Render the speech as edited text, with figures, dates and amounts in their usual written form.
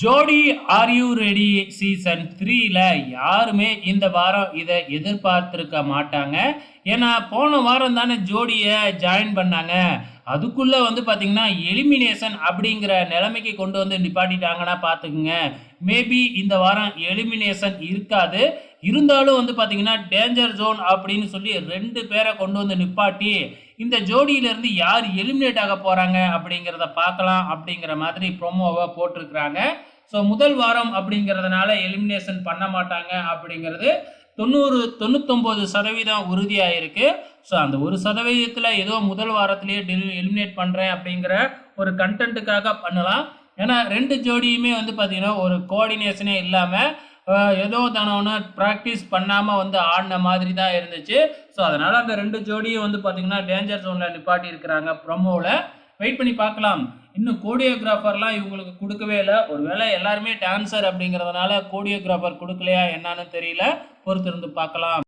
ஜோடி are you ready season 3ல யாருமே இந்த வாரம் இதை எதிர்பார்த்திருக்க மாட்டாங்க. ஏன்னா போன வாரம் தானே ஜோடியை ஜாயின் பண்ணாங்க. அதுக்குள்ள வந்து பார்த்தீங்கன்னா எலிமினேஷன் அப்படிங்கிற நிலைமைக்கு கொண்டு வந்து நிப்பாட்டிட்டாங்கன்னா பார்த்துக்குங்க. மேபி இந்த வாரம் எலிமினேஷன் இருக்காது. இருந்தாலும் வந்து பார்த்தீங்கன்னா டேஞ்சர் ஜோன் அப்படின்னு சொல்லி 2 பேரை கொண்டு வந்து நிப்பாட்டி இந்த ஜோடியிலேருந்து யார் எலிமினேட் ஆக போகிறாங்க அப்படிங்கிறத பார்க்கலாம் அப்படிங்கிற மாதிரி ப்ரொமோவை போட்டிருக்கிறாங்க. ஸோ முதல் வாரம் அப்படிங்கிறதுனால எலிமினேஷன் பண்ண மாட்டாங்க அப்படிங்கிறது 99% உறுதியாக இருக்குது. ஸோ அந்த 1% ஏதோ முதல் வாரத்திலேயே எலிமினேட் பண்ணுறேன் அப்படிங்கிற ஒரு கண்டென்ட்டுக்காக பண்ணலாம். ஏன்னா 2 ஜோடியுமே வந்து பார்த்தீங்கன்னா ஒரு கோஆர்டினேஷனே இல்லாமல் ஏதோ தானோன்னு ப்ராக்டிஸ் பண்ணாமல் வந்து ஆடின மாதிரி தான் இருந்துச்சு. ஸோ அதனால் அந்த 2 ஜோடியும் வந்து பார்த்தீங்கன்னா டேஞ்சர் ஜோனில் நிப்பாட்டி இருக்கிறாங்க ப்ரொமோவில். வெயிட் பண்ணி பார்க்கலாம். இன்னும் கோடியோகிராஃபர்லாம் இவங்களுக்கு கொடுக்கவே இல்லை. ஒருவேளை எல்லாருமே டான்சர் அப்படிங்கிறதுனால கோடியோகிராஃபர் கொடுக்கலையா என்னன்னு தெரியல. பொறுத்திருந்து பார்க்கலாம்.